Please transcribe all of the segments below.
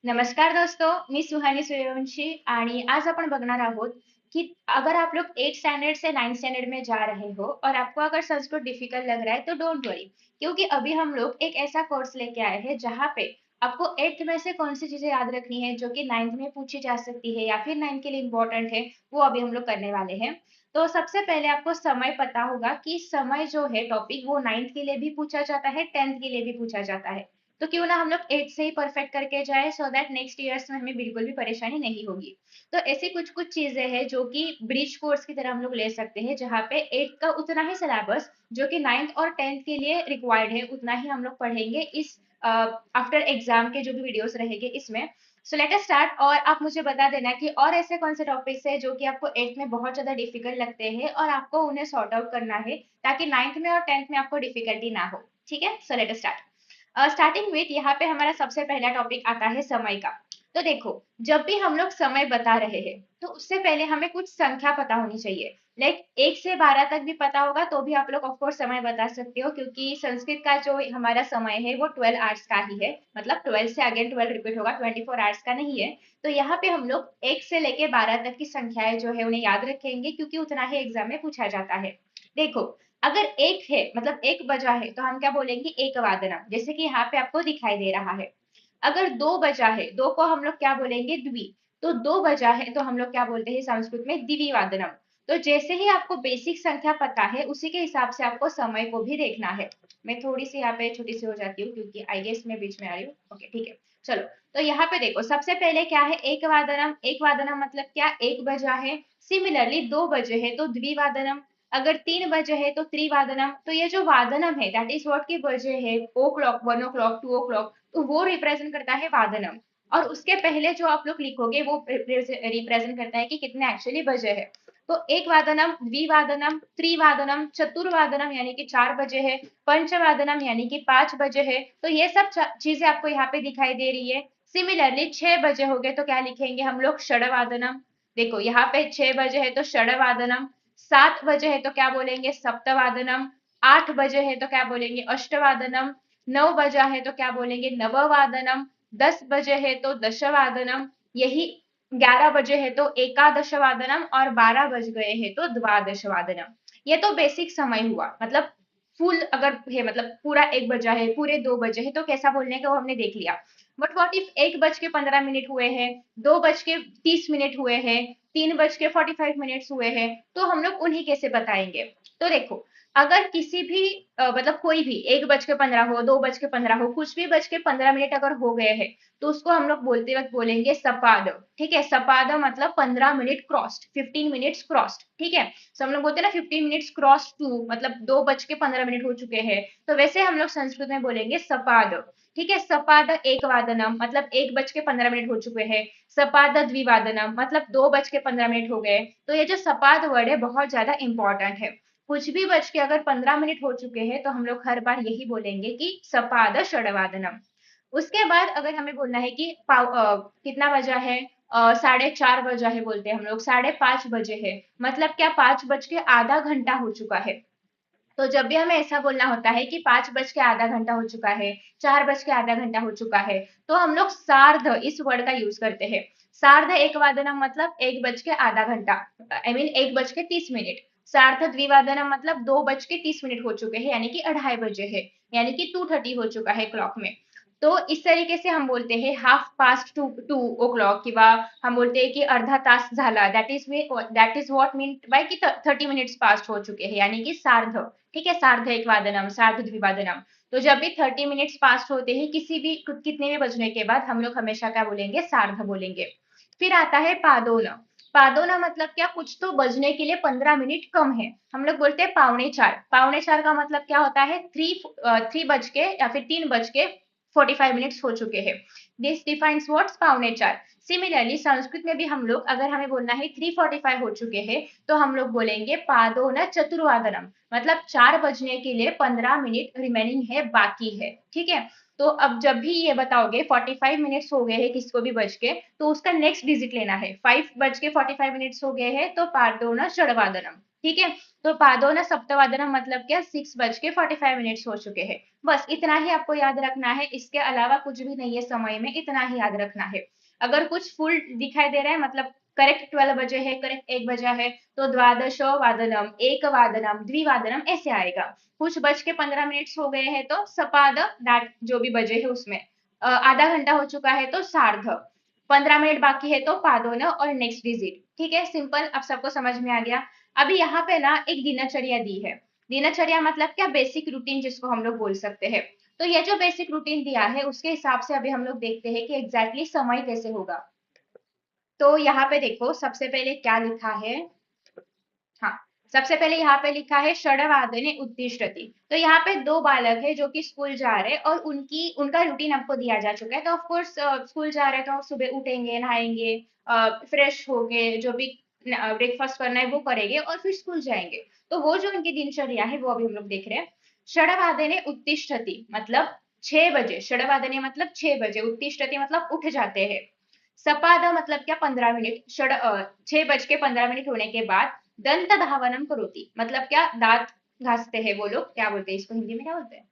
नमस्कार दोस्तों, मी सुहानी सूर्यवंशी आणि आज आपण बघणार आहोत कि अगर आप लोग 8 स्टैंडर्ड से 9 स्टैंडर्ड में जा रहे हो और आपको अगर संस्कृत डिफिकल्ट लग रहा है तो डोंट वरी, क्योंकि अभी हम लोग एक ऐसा कोर्स लेके आए हैं जहाँ पे आपको 8th में से कौन सी चीजें याद रखनी है जो कि 9th में पूछी जा सकती है या फिर 9th के लिए इम्पोर्टेंट है, वो अभी हम लोग करने वाले हैं। तो सबसे पहले आपको समय पता होगा कि समय जो है टॉपिक वो 9th के लिए भी पूछा जाता है, 10th के लिए भी पूछा जाता है। तो क्यों ना हम लोग 8 से ही परफेक्ट करके जाए सो दैट नेक्स्ट ईयर्स में हमें बिल्कुल भी परेशानी नहीं होगी। तो ऐसी कुछ कुछ चीजें हैं जो कि ब्रिज कोर्स की तरह हम लोग ले सकते हैं, जहाँ पे 8 का उतना ही सिलेबस जो कि 9th और 10th के लिए रिक्वायर्ड है उतना ही हम लोग पढ़ेंगे इस आफ्टर एग्जाम के जो भी वीडियोस रहेंगे इसमें। So let us start. और आप मुझे बता देना कि और ऐसे कौन से टॉपिक्स है जो कि आपको 8th में बहुत ज्यादा डिफिकल्ट लगते हैं और आपको उन्हें सॉर्ट आउट करना है, ताकि 9th में और 10th में आपको डिफिकल्टी ना हो। ठीक है, so let us start. Starting with यहाँ पे हमारा सबसे पहला टॉपिक आता है समय का। तो देखो, जब भी हम लोग समय बता रहे हैं तो उससे पहले हमें कुछ संख्या पता होनी चाहिए। लाइक 1 से 12 तक भी पता होगा तो भी आप लोग ऑफकोर्स समय बता सकते हो, क्योंकि संस्कृत का जो हमारा समय है वो 12 आवर्स का ही है। मतलब 12 से अगेन 12 रिपीट होगा, 24 आवर्स का नहीं है। तो यहाँ पे हम लोग 1 से लेके 12 तक की संख्याएं जो है उन्हें याद रखेंगे, क्योंकि उतना ही एग्जाम में पूछा जाता है। देखो, अगर एक है मतलब एक बजा है तो हम क्या बोलेंगे, एक वादनम, जैसे कि यहाँ पे आपको दिखाई दे रहा है। अगर दो बजा है, दो को हम लोग क्या बोलेंगे, द्वि। तो दो बजा है तो हम लोग क्या बोलते हैं संस्कृत में, द्विवादनम। तो जैसे ही आपको बेसिक संख्या पता है उसी के हिसाब से आपको समय को भी देखना है। मैं थोड़ी सी यहाँ पे छोटी सी हो जाती हूँ क्योंकि आई गेस मैं बीच में आ रही हूँ। ओके ठीक है, चलो। तो यहाँ पे देखो, सबसे पहले क्या है, एक वादनम। एक वादनम मतलब क्या, एक बजा है। सिमिलरली दो बजे है तो द्विवादनम। अगर 3 बजे है तो त्रिवादनम। तो ये जो वादनम है दैट इज व्हाट की बजे है, ओ क्लॉक, 1 o'clock, 2 o'clock, तो वो रिप्रेजेंट करता है वादनम। और उसके पहले जो आप लोग लिखोगे वो रिप्रेजेंट करता है कि कितने एक्चुअली बजे है। तो एक वादनम, द्विवादनम, त्रिवादनम, चतुर्वादनम यानी कि 4 बजे है, पंचवादनम यानी कि 5 बजे है। तो ये सब चीजें आपको यहाँ पे दिखाई दे रही है। सिमिलरली 6 बजे हो गए तो क्या लिखेंगे हम लोग, षडवादनम। देखो यहाँ पे 6 बजे है तो षडवादनम। 7 बजे है तो क्या बोलेंगे, सप्तवादनम। 8 बजे है तो क्या बोलेंगे, अष्टवादनम। 9 बजा है तो क्या बोलेंगे, नववादनम। 10 बजे है तो दशवादनम। यही 11 बजे है तो एकादश वादनम और 12 बज गए हैं तो द्वादश वादनम। ये तो बेसिक समय हुआ, मतलब फुल अगर है मतलब पूरा 1 बजा है, पूरे 2 बजे है तो कैसा बोलने का वो हमने देख लिया। बट व्हाट इफ 1 बज के 15 मिनट हुए हैं, 2 बज के 30 मिनट हुए हैं, 3 बज के 45 मिनट्स हुए हैं, तो हम लोग उन्हीं कैसे बताएंगे। तो देखो, अगर किसी भी मतलब कोई भी 1 बज के 15 हो, 2 बज के 15 हो, कुछ भी बज के 15 मिनट अगर हो गए हैं तो उसको हम लोग बोलते वक्त बोलेंगे सपाद। ठीक है, सपाद मतलब 15 मिनट क्रॉस्ड, 15 मिनट्स क्रॉस्ड। ठीक है, तो हम लोग बोलते हैं ना 15 मिनट्स क्रॉस टू, मतलब 2 बज के 15 मिनट हो चुके हैं। तो वैसे हम लोग संस्कृत में बोलेंगे सपाद। ठीक है, सपाद एक वादनम मतलब 1 बज के 15 मिनट हो चुके हैं। सपाद द्विवादनम मतलब 2 बज के 15 मिनट हो गए। तो ये जो सपाद वर्ड है बहुत ज्यादा इंपॉर्टेंट है। कुछ भी बज के अगर 15 मिनट हो चुके हैं तो हम लोग हर बार यही बोलेंगे कि सपाद षडवादनम। उसके बाद अगर हमें बोलना है कि कितना बजा है, 4:30 बजा है बोलते हैं हम लोग, 5:30 बजे है, मतलब क्या 5 बज के आधा घंटा हो चुका है। तो जब भी हमें ऐसा बोलना होता है कि 5 बज के आधा घंटा हो चुका है, 4 बज के आधा घंटा हो चुका है, तो हम लोग सार्ध इस वर्ड का यूज करते हैं। सार्ध एक वादनम मतलब 1 बज के आधा घंटा, आई मीन 1 बज के 30 मिनट। सार्ध द्विवादनम मतलब 2 बज के 30 मिनट हो चुके हैं, यानी कि 2:30 बजे है, यानी कि 2:30 हो चुका है क्लॉक में। तो इस तरीके से हम बोलते हैं half past two o'clock, किंवा हम बोलते हैं कि अर्धा तास झाला, that is what mean by की 30 मिनट्स पास्ट हो चुके हैं, यानी कि सार्ध। ठीक है, सार्ध एक वादनम, सार्ध द्विवादनम। तो जब भी 30 मिनट्स पास्ट होते हैं किसी भी कितने भी बजने के बाद, हम लोग हमेशा क्या बोलेंगे, सार्ध बोलेंगे। फिर आता है पादोना। पादोना मतलब क्या, कुछ तो बजने के लिए 15 मिनट कम है, हम लोग बोलते हैं पौने 4। पौने 4 का मतलब क्या होता है, थ्री बज के या फिर 3 बज के 45 मिनट्स हो चुके हैं। दिस डिफाइंस व्हाट्स, पौने 4। सिमिलरली संस्कृत में भी हम लोग अगर हमें बोलना है 3:45 हो चुके हैं तो हम लोग बोलेंगे पादोन चतुर्वादनम, मतलब 4 बजने के लिए 15 मिनट रिमेनिंग है, बाकी है। ठीक है, तो अब जब भी ये बताओगे 45 मिनट्स हो गए हैं किसको भी बज के, तो उसका नेक्स्ट डिजिट लेना है। 5 बज के 45 मिनट्स हो गए हैं तो पादोन षडवादनम। ठीक है। तो पादोन सप्तवादनम मतलब क्या, 6:45 हो चुके हैं। बस इतना ही आपको याद रखना है, इसके अलावा कुछ भी नहीं है समय में, इतना ही याद रखना है। अगर कुछ फुल दिखाई दे रहा है मतलब करेक्ट 12 बजे है, करेक्ट 1 बजा है, तो द्वादशो वादनम, एक वादनम, द्विवादनम ऐसे आएगा। कुछ बज के 15 मिनट हो गए हैं तो सपाद, दैट जो भी बजे है उसमें आधा घंटा हो चुका है तो सार्ध, 15 मिनट बाकी है तो पादोन और नेक्स्ट डिजिट। ठीक है, सिंपल, अब सबको समझ में आ गया। अभी यहाँ पे ना एक दिनचर्या दी है। दिनचर्या मतलब क्या, बेसिक रूटीन जिसको हम लोग बोल सकते हैं। तो ये जो बेसिक रूटीन दिया है उसके हिसाब से अभी हम लोग देखते हैं कि एग्जैक्टली समय कैसे होगा। तो यहाँ पे देखो सबसे पहले क्या लिखा है। हाँ, सबसे पहले यहाँ पे लिखा है षड्वादने उत्तिष्ठति। तो यहाँ पे दो बालक है जो कि स्कूल जा रहे हैं और उनकी उनका रूटीन आपको दिया जा चुका है। तो ऑफ कोर्स स्कूल जा रहे हैं तो सुबह उठेंगे, नहाएंगे, फ्रेश होके जो भी ब्रेकफास्ट करना है वो करेंगे और फिर स्कूल जाएंगे। तो वो जो उनकी दिनचर्या है वो अभी हम लोग देख रहे हैं। षड्वादने उत्तिष्ठति मतलब 6 बजे, षड्वादने मतलब 6 बजे, उत्तिष्ठति मतलब उठ जाते हैं। सपाद मतलब क्या, 15 मिनट, 6:15 होने के बाद दंत धावनम करोति मतलब क्या, दांत घासते हैं वो लोग, क्या बोलते हैं इसको हिंदी में, क्या बोलते हैं,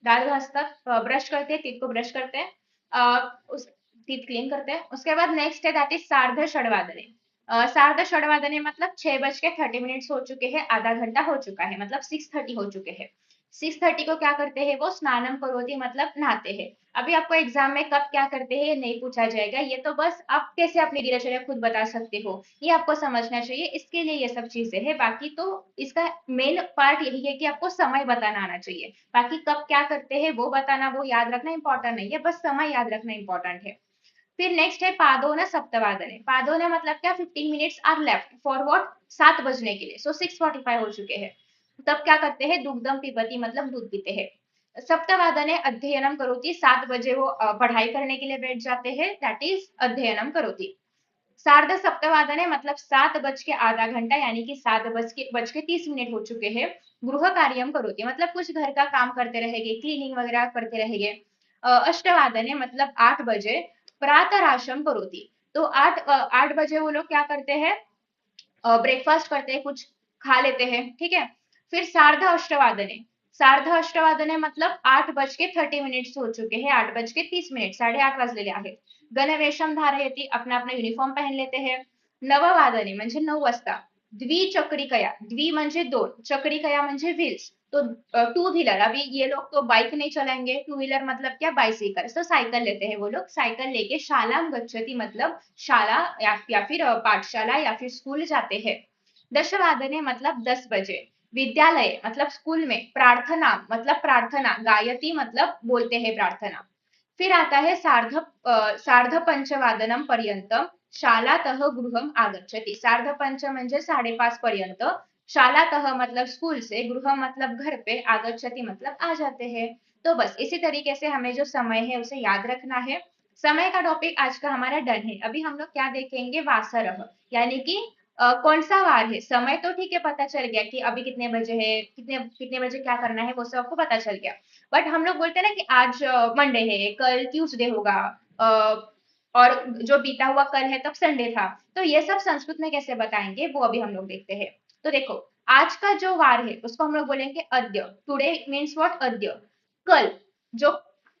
दांत घासता, ब्रश करते हैं, टीथ को ब्रश करते हैं, उस टीथ क्लीन करते हैं। उसके बाद नेक्स्ट है दैट इज सार्ध षड्वादने। सार्ध षड्वादने मतलब 6:30 हो चुके हैं, आधा घंटा हो चुका है, मतलब 6:30 हो चुके हैं। 6:30 को क्या करते हैं वो, स्नानम करोति मतलब नहाते हैं। अभी आपको एग्जाम में कब क्या करते हैं ये नहीं पूछा जाएगा, ये तो बस आप कैसे अपनी दिनचर्या खुद बता सकते हो, ये आपको समझना चाहिए, इसके लिए ये सब चीजें है। बाकी तो इसका मेन पार्ट यही है कि आपको समय बताना आना चाहिए। बाकी कब क्या करते हैं वो बताना, वो याद रखना इंपॉर्टेंट नहीं है, बस समय याद रखना इंपॉर्टेंट है। फिर नेक्स्ट है पादोन सप्तवादने। पादोन मतलब क्या, 15 minutes are left for what, 7 बजने के लिए। सो 6:45 हो चुके हैं। तब क्या करते हैं, दुग्धम पिबती मतलब दूध पीते हैं। सप्तवादने अध्ययनम करोति, 7 बजे वो पढ़ाई करने के लिए बैठ जाते हैं, दैट इज अध्ययनम करोति। सार्ध सप्तवादने मतलब 7 बज के आधा घंटा, यानी कि 7 बज के 30 मिनट हो चुके हैं। गृह कार्यम करोति मतलब कुछ घर का काम करते रहेंगे, क्लीनिंग वगैरह करते रहेंगे। अष्टवादने मतलब 8 बजे प्रातराशम करोति। तो 8 बजे वो लोग क्या करते हैं, ब्रेकफास्ट करते हैं, कुछ खा लेते हैं। ठीक है। फिर सार्ध अष्टवादने, सार्ध अष्टवादने मतलब 8:30 हो चुके हैं, 8:30, 8:30 वाजलेले आहेत। गणवेशम धारयती अपना अपना युनिफॉर्म पहन लेते हैं। नववादने म्हणजे 9 वाजता द्विचक्रिकया, द्वि म्हणजे दोन, चक्रिकया म्हणजे व्हील्स, तो टू व्हीलर, अभी ये लोग तो बाइक नहीं चलाएंगे, टू व्हीलर मतलब क्या, बाइसिकल, तो साइकिल लेते हैं वो लोग, साइकिल लेके शाला गच्छति मतलब शाला या फिर पाठशाला या फिर स्कूल जाते हैं। दशवादने मतलब 10 बजे विद्यालय मतलब स्कूल में, प्रार्थना मतलब प्रार्थना, गायती मतलब बोलते हैं प्रार्थना। फिर आता है सार्धपंचवादनम पर्यंतम शालातः गृहम आगच्छति। सार्धपंच म्हणजे 5:30 पर्यंत, शालातः मतलब स्कूल से, गृह मतलब घर पे, आगच्छति मतलब आ जाते हैं। तो बस इसी तरीके से हमें जो समय है उसे याद रखना है। समय का टॉपिक आज का हमारा डन है। अभी हम लोग क्या देखेंगे, वासरह, यानी कि कौन सा वार है। समय तो ठीक है, पता चल गया कि अभी कितने बजे है, कितने कितने बजे क्या करना है, वो सब आपको पता चल गया। बट हम लोग बोलते हैं ना कि आज मंडे है, कल ट्यूसडे होगा, और जो बीता हुआ कल है तब संडे था। तो ये सब संस्कृत में कैसे बताएंगे वो अभी हम लोग देखते हैं। तो देखो, आज का जो वार है उसको हम लोग बोलेंगे अद्य। टुडे मीन्स व्हाट, अद्य। कल, जो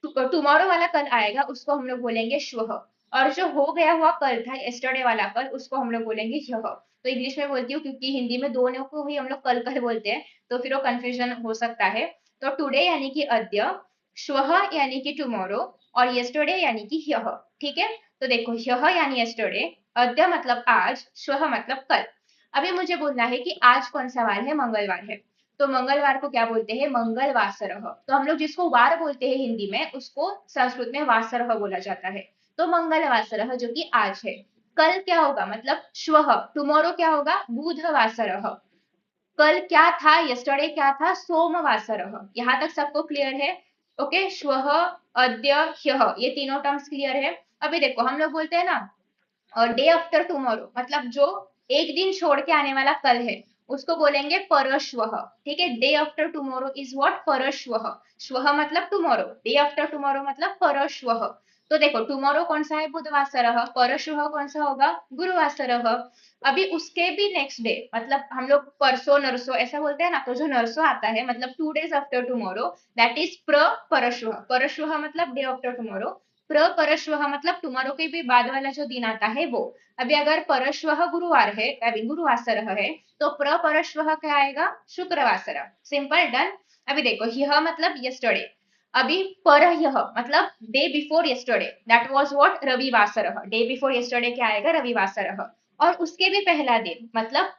टुमारो वाला कल आएगा उसको हम लोग बोलेंगे श्वः। और जो हो गया हुआ कल था, यस्टरडे वाला कल, उसको हम लोग बोलेंगे ह्यः। तो इंग्लिश में बोलती हूँ क्योंकि हिंदी में दोनों को ही हम लोग कल कल बोलते हैं, तो फिर वो कंफ्यूजन हो सकता है। तो टुडे यानी कि अद्य, श्वः यानी कि टुमारो, और यस्टरडे यानी कि ह्यः। ठीक है। तो देखो, ह्यः यानी यस्टरडे, अद्य मतलब आज, श्वः मतलब कल। अभी मुझे बोलना है कि आज कौन सा वार है, मंगलवार है। तो मंगलवार को क्या बोलते हैं, मंगलवासरः। तो हम लोग जिसको वार बोलते हैं हिंदी में, उसको संस्कृत में वासरः बोला जाता है। तो मंगलवासरः जो कि आज है। कल क्या होगा, मतलब श्वः, टुमारो क्या होगा, बुधवासरः। कल क्या था, यस्टरडे क्या था, सोमवासरः। यहाँ तक सबको क्लियर है। ओके, श्वः, अद्य, ह्यः, ये तीनों टर्म्स क्लियर है। अभी देखो हम लोग बोलते हैं ना, डे आफ्टर टुमारो मतलब जो एक दिन छोड़ के आने वाला कल है, उसको बोलेंगे परश्वः। ठीक है, day after tomorrow is what, परश्वः। श्वः मतलब टुमारो, डे आफ्टर टुमारो मतलब परश्वः। तो देखो टुमारो कौन सा है, बुधवासरः, परशुः कौन सा होगा, गुरुवासरः। अभी उसके भी नेक्स्ट डे, मतलब हम लोग परसों नरसों ऐसा बोलते हैं ना, तो जो नरसों आता है मतलब 2 days after tomorrow, that is परशुः। परशुः मतलब डे आफ्टर टुमारो, परशुः मतलब टुमारो के भी बाद वाला जो दिन आता है वो। अभी अगर परशुः गुरुवार है, अभी गुरुवासरः है, तो परशुः क्या आएगा, शुक्रवासरः। Simple, done. अभी देखो यह मतलब यस्टरडे, अभी पर यह मतलब day before yesterday, that was what, रविवासरः। डे बिफोर यस्टरडे क्या आएगा, रविवासरः। और उसके भी पहला दिन मतलब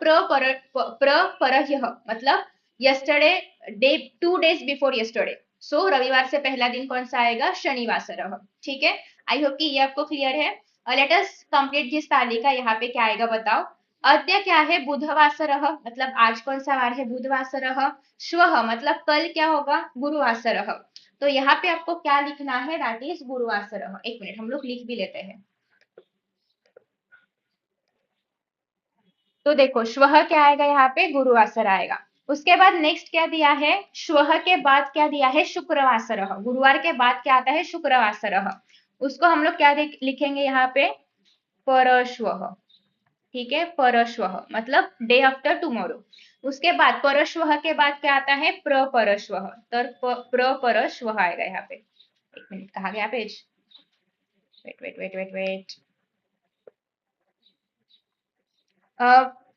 परह्यः मतलब yesterday, day 2 days before yesterday. So रविवार से पहला दिन कौन सा आएगा, शनिवासरः। ठीक है, आई होप कि ये आपको क्लियर है। लेट अस कंप्लीट दिस तालिका। यहाँ पे क्या आएगा बताओ। अद्य क्या है, बुधवासरः, मतलब आज कौन सा वार है, बुधवासरः। श्वः मतलब कल क्या होगा, गुरुवासरः। तो यहाँ पे आपको क्या लिखना है, दैट इज गुरुवासरः। एक मिनट हम लोग लिख भी लेते हैं। तो देखो श्वः क्या आएगा, यहाँ पे गुरुवासर आएगा। उसके बाद नेक्स्ट क्या दिया है, श्वः के बाद क्या दिया है, शुक्रवासरः। गुरुवार के बाद क्या आता है, शुक्रवासरः। उसको हम लोग क्या लिखेंगे यहाँ पे, परश्वः। ठीक है, परश्वः मतलब डे आफ्टर टुमारो। उसके बाद परश्वः के बाद क्या आता है, प्रपरश्वः। तो प्रपरश्वः आएगा यहाँ पे। एक मिनट, कहाँ गया page, wait wait wait wait wait.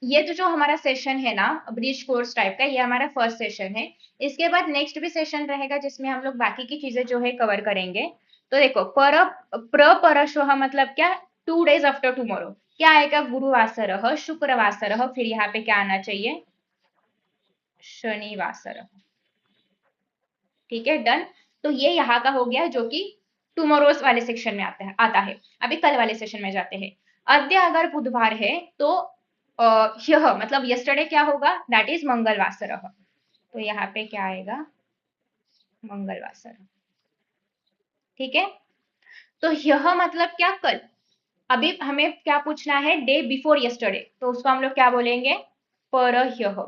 ये जो हमारा सेशन है ना, ब्रिज कोर्स टाइप का, ये हमारा फर्स्ट सेशन है। इसके बाद नेक्स्ट भी सेशन रहेगा जिसमें हम लोग बाकी की चीजें जो है कवर करेंगे। तो देखो परश्वः मतलब क्या, 2 days आफ्टर टुमारो क्या आएगा, गुरुवासरः, शुक्रवासरः, फिर यहाँ पे क्या आना चाहिए, शनिवासरः। ठीक है, डन। तो ये यहाँ का हो गया, जो कि टुमारोज वाले सेक्शन में आता है। अभी कल वाले सेशन में जाते हैं। अद्य अगर बुधवार है तो यह मतलब यस्टरडे क्या होगा, दैट इज मंगलवासरः। तो यहाँ पे क्या आएगा, मंगलवासरः। ठीक है, तो यह मतलब क्या, कल। अभी हमें क्या पूछना है, डे बिफोर यस्टरडे, तो उसको हम लोग क्या बोलेंगे, परह्यः।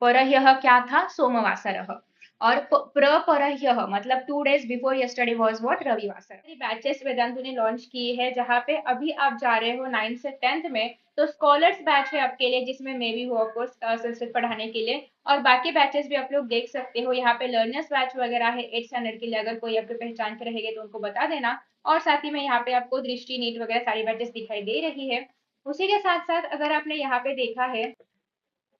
परह्यः क्या था, सोमवासरः। और प्रपरह्यः मतलब 2 days before yesterday was what, रविवासर। बैचेस वेदांतु ने लॉन्च की है, जहाँ पे अभी आप जा रहे हो 9 से 10th में, तो स्कॉलर्स बैच है आपके लिए, जिसमें मैं भी हूँ ऑफकोर्स संस्कृत पढ़ाने के लिए। और बाकी बैचेस भी आप लोग देख सकते हो, यहाँ पे लर्नर्स बैच वगैरह है 8th स्टैंडर्ड के लिए, अगर कोई आपके पहचान के रहेंगे तो उनको बता देना। और साथ ही में यहाँ पे आपको दृष्टि, नीट वगैरह सारी बैचेस दिखाई दे रही है। उसी के साथ साथ अगर आपने यहाँ पे देखा है,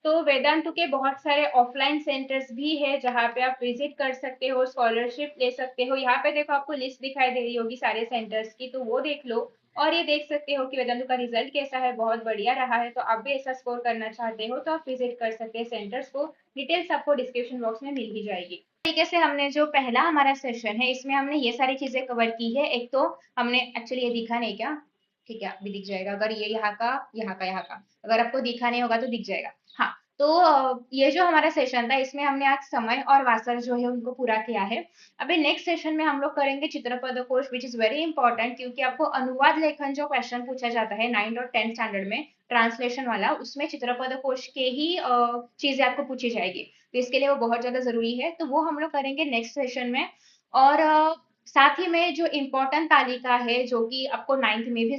तो वेदांतु के बहुत सारे ऑफलाइन सेंटर्स भी है, जहाँ पे आप विजिट कर सकते हो, स्कॉलरशिप ले सकते हो। यहाँ पे देखो आपको लिस्ट दिखाई दे रही होगी सारे सेंटर्स की, तो वो देख लो। और ये देख सकते हो कि वेदांतु का रिजल्ट कैसा है, बहुत बढ़िया रहा है। तो आप भी ऐसा स्कोर करना चाहते हो तो आप विजिट कर सकते हैं सेंटर्स को। डिटेल्स आपको डिस्क्रिप्शन बॉक्स में मिल ही जाएगी। तरीके से हमने जो पहला हमारा सेशन है, इसमें हमने ये सारी चीजें कवर की है। एक तो हमने एक्चुअली ये दिखा नहीं क्या, ठीक है अभी दिख जाएगा, अगर ये यहाँ का यहाँ का यहाँ का अगर आपको दिखा नहीं होगा तो दिख जाएगा। हाँ, तो ये जो हमारा सेशन था, इसमें हमने आज समय और वासर जो है उनको पूरा किया है। अभी नेक्स्ट सेशन में हम लोग करेंगे चित्रपद कोश, विच इज वेरी इंपॉर्टेंट, क्योंकि आपको अनुवाद लेखन जो क्वेश्चन पूछा जाता है 9th और 10th स्टैंडर्ड में, ट्रांसलेशन वाला, उसमें चित्रपद कोश के ही चीजें आपको पूछी जाएगी। तो इसके लिए वो बहुत ज्यादा जरूरी है, तो वो हम लोग करेंगे नेक्स्ट सेशन में। और साथ ही में जो इम्पोर्टेंट तालिका है, जो कि आपको 9th में भी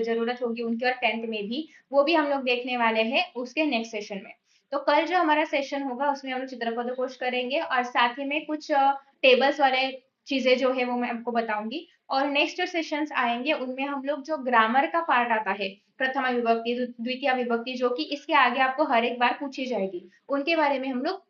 जरूरत होगी उनकी, और 10th में भी, वो भी हम लोग देखने वाले हैं उसके नेक्स्ट सेशन में। तो कल जो हमारा सेशन होगा उसमें हम लोग चित्रपद कोश करेंगे, और साथ ही में कुछ टेबल्स वाले चीजें जो है वो मैं आपको बताऊंगी। और नेक्स्ट जो सेशंस आएंगे उनमें हम लोग जो ग्रामर का पार्ट आता है, प्रथमा विभक्ति, द्वितीय विभक्ति, जो कि इसके आगे आपको हर एक बार पूछी जाएगी, उनके बारे में हम लोग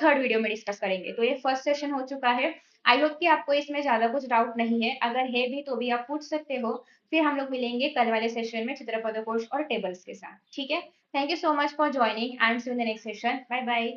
थर्ड वीडियो में डिस्कस करेंगे। तो ये फर्स्ट सेशन हो चुका है। आई होप कि आपको इसमें ज्यादा कुछ डाउट नहीं है, अगर है भी तो भी आप पूछ सकते हो। फिर हम लोग मिलेंगे कल वाले सेशन में चित्रपद कोश और टेबल्स के साथ। ठीक है, thank you so much for joining and see you in the next session, bye bye.